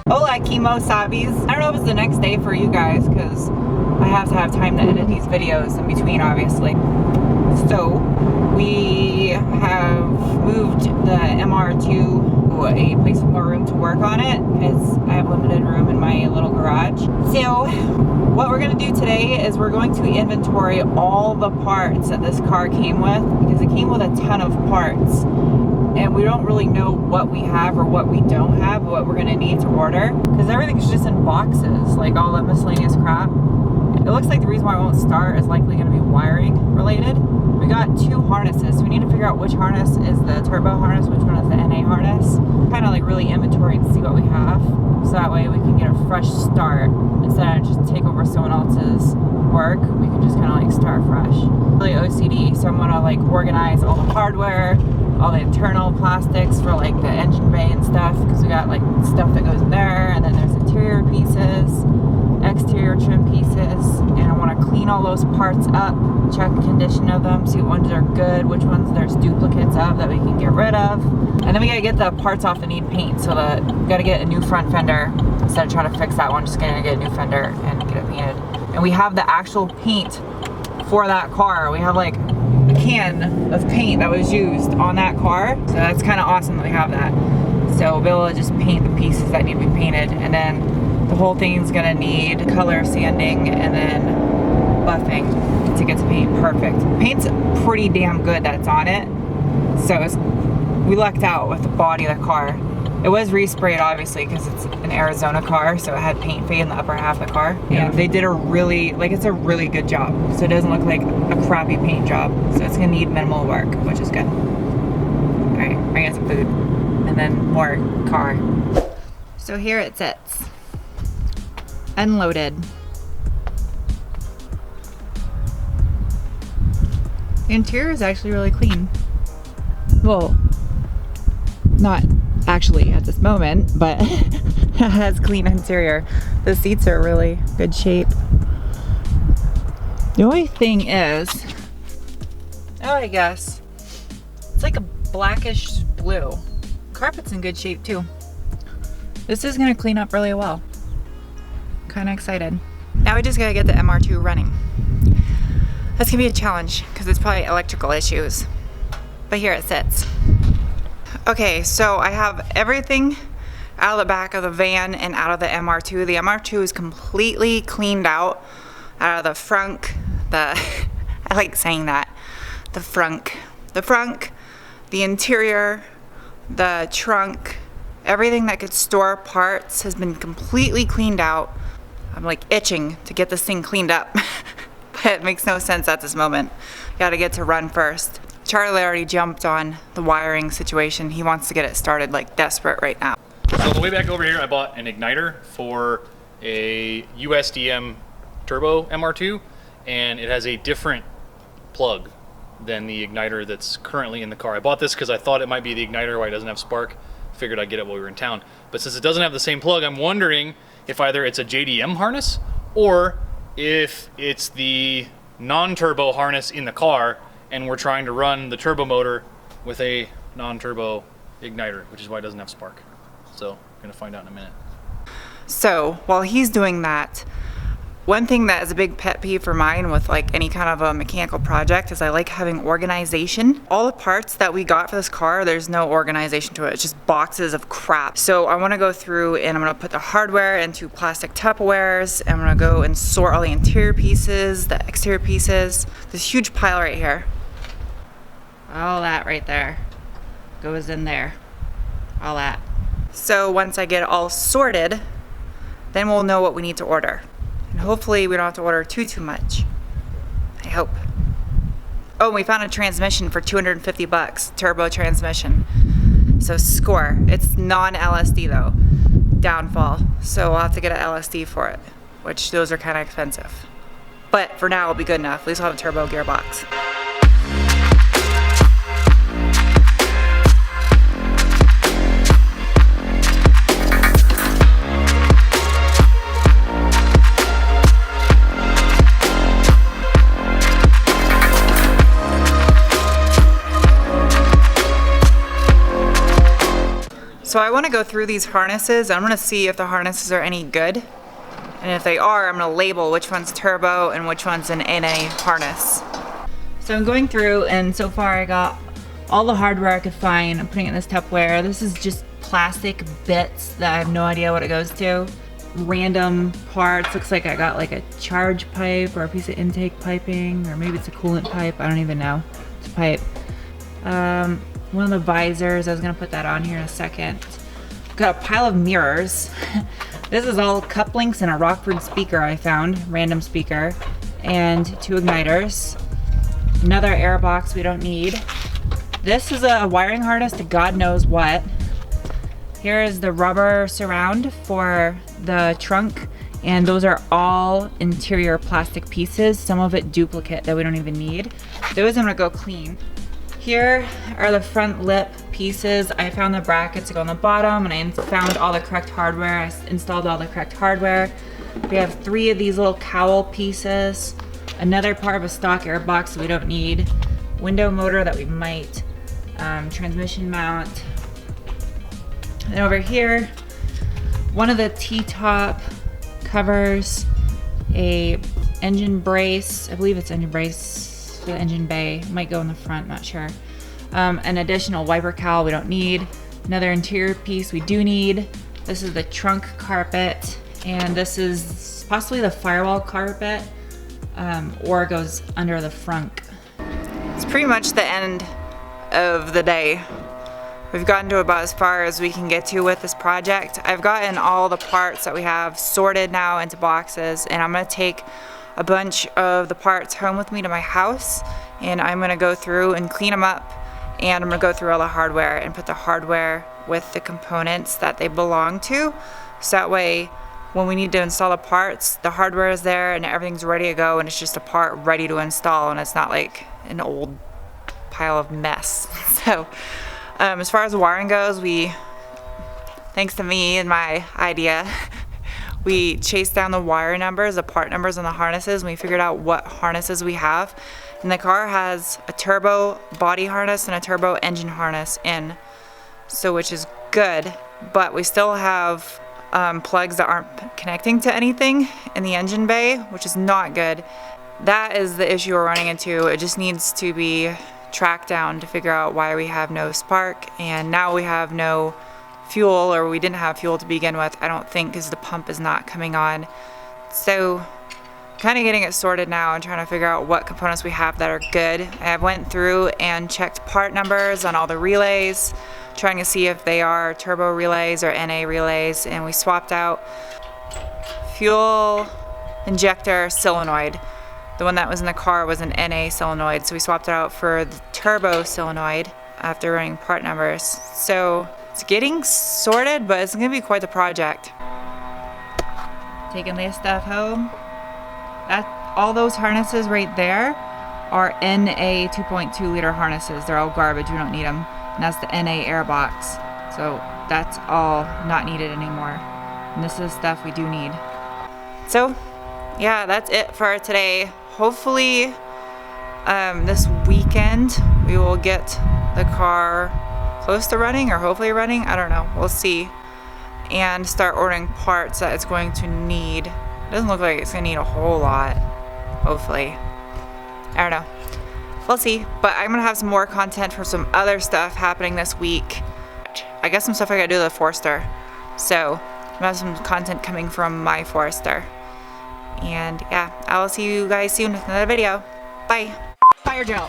Hola, Kimo Sabis. I don't know if it's the next day for you guys because I have to have time to edit these videos in between, obviously. So we have moved the MR2 to a place with more room to work on it because I have limited room in my little garage. So what we're going to do today is we're going to inventory all the parts that this car came with, because it came with a ton of parts and we don't really know what we have or what we don't have, what we're going to need to order, because everything's just in boxes, like all the miscellaneous crap. It looks like the reason why I won't start is likely going to be wiring related. We got two harnesses, so we need to figure out which harness is the turbo harness, which one is the NA harness. Kind of like really inventory to see what we have, so that way we can get a fresh start instead of just take over someone else's work. We can just kind of like start fresh. Really OCD, so I'm gonna like organize all the hardware, all the internal plastics for like the engine bay and stuff, because we got like stuff that goes in there, and then there's interior pieces, exterior trim pieces, and I want to clean all those parts up, check the condition of them, see what ones are good, which ones there's duplicates of that we can get rid of. And then we gotta get the parts off that need paint, so that we gotta get a new front fender instead of trying to fix that one. Just gonna get a new fender and get it painted. And we have the actual paint for that car. We have like a can of paint that was used on that car, so that's kind of awesome that we have that. So we'll be able to just paint the pieces that need to be painted, and then the whole thing's gonna need color sanding and then buffing to get the paint perfect. Paint's pretty damn good that's on it, so we lucked out with the body of the car. It was resprayed obviously because it's an Arizona car, so it had paint fade in the upper half of the car. And they did a really, like, it's a really good job, so it doesn't look like a crappy paint job. So it's gonna need minimal work, which is good. All right, we're gonna get some food and then more car. So here it sits, unloaded. The interior is actually really clean. Well, not actually at this moment, but it has clean interior. The seats are really good shape. The only thing is, I guess, it's like a blackish blue. Carpet's in good shape too. This is gonna clean up really well. Kind of excited. Now we just gotta get the MR2 running. That's gonna be a challenge because it's probably electrical issues, but here it sits. Okay, so I have everything out of the back of the van and out of the MR2. The MR2 is completely cleaned out of the frunk, I like saying that, the frunk, the interior, the trunk, everything that could store parts has been completely cleaned out. I'm like itching to get this thing cleaned up, but it makes no sense at this moment. Gotta get to run first. Charlie already jumped on the wiring situation. He wants to get it started like desperate right now. So on the way back over here, I bought an igniter for a USDM turbo MR2, and it has a different plug than the igniter that's currently in the car. I bought this because I thought it might be the igniter why it doesn't have spark. Figured I'd get it while we were in town. But since it doesn't have the same plug, I'm wondering if either it's a JDM harness or if it's the non-turbo harness in the car and we're trying to run the turbo motor with a non-turbo igniter, which is why it doesn't have spark. So I'm gonna find out in a minute. So while he's doing that, one thing that is a big pet peeve for mine with like any kind of a mechanical project is I like having organization. All the parts that we got for this car, there's no organization to it. It's just boxes of crap. So I wanna go through and I'm gonna put the hardware into plastic Tupperwares. I'm gonna go and sort all the interior pieces, the exterior pieces. This huge pile right here. All that right there goes in there, all that. So once I get it all sorted, then we'll know what we need to order. And hopefully we don't have to order too much. I hope. Oh, we found a transmission for 250 bucks, turbo transmission. So score. It's non-LSD though, downfall. So we'll have to get an LSD for it, which those are kind of expensive. But for now, it'll be good enough. At least we'll have a turbo gearbox. So I want to go through these harnesses. I'm going to see if the harnesses are any good. And if they are, I'm going to label which one's turbo and which one's an NA harness. So I'm going through, and so far I got all the hardware I could find. I'm putting it in this Tupperware. This is just plastic bits that I have no idea what it goes to. Random parts. Looks like I got like a charge pipe or a piece of intake piping, or maybe it's a coolant pipe. I don't even know. It's a pipe. One of the visors. I was gonna put that on here in a second. Got a pile of mirrors. This is all cup links and a Rockford speaker I found, random speaker, and 2 igniters. Another air box we don't need. This is a wiring harness to God knows what. Here is the rubber surround for the trunk, and those are all interior plastic pieces, some of it duplicate that we don't even need. Those I'm gonna go clean. Here are the front lip pieces. I found the brackets to go on the bottom, and I found all the correct hardware. I installed all the correct hardware. We have 3 of these little cowl pieces, another part of a stock air box that we don't need, window motor that we might, transmission mount. And over here, one of the T-top covers, a engine brace. I believe it's engine brace for the engine bay. Might go in the front, not sure. An additional wiper cowl we don't need. Another interior piece we do need. This is the trunk carpet, and this is possibly the firewall carpet, or it goes under the frunk. It's pretty much the end of the day. We've gotten to about as far as we can get to with this project. I've gotten all the parts that we have sorted now into boxes, and I'm gonna take a bunch of the parts home with me to my house, and I'm gonna go through and clean them up, and I'm gonna go through all the hardware and put the hardware with the components that they belong to, so that way when we need to install the parts, the hardware is there and everything's ready to go, and it's just a part ready to install, and it's not like an old pile of mess. So as far as wiring goes, thanks to me and my idea, we chased down the wire numbers, the part numbers on the harnesses, and we figured out what harnesses we have. And the car has a turbo body harness and a turbo engine harness in, so which is good, but we still have plugs that aren't connecting to anything in the engine bay, which is not good. That is the issue we're running into. It just needs to be tracked down to figure out why we have no spark, and now we have no fuel, or we didn't have fuel to begin with, I don't think, because the pump is not coming on. So kind of getting it sorted now and trying to figure out what components we have that are good. I went through and checked part numbers on all the relays, trying to see if they are turbo relays or NA relays, and we swapped out fuel injector solenoid. The one that was in the car was an NA solenoid, so we swapped it out for the turbo solenoid after running part numbers. So it's getting sorted, but it's gonna be quite the project. Taking this stuff home. All those harnesses right there are NA 2.2 liter harnesses. They're all garbage, we don't need them. And that's the NA air box. So that's all not needed anymore. And this is stuff we do need. So yeah, that's it for today. Hopefully this weekend we will get the car close to running, or hopefully running, I don't know, we'll see, and start ordering parts that it's going to need. It doesn't look like it's gonna need a whole lot, hopefully. I don't know, we'll see, but I'm gonna have some more content for some other stuff happening this week. I guess some stuff I gotta do to the Forester, so I'm gonna have some content coming from my Forester. And yeah, I'll see you guys soon with another video. Bye. Fire drill.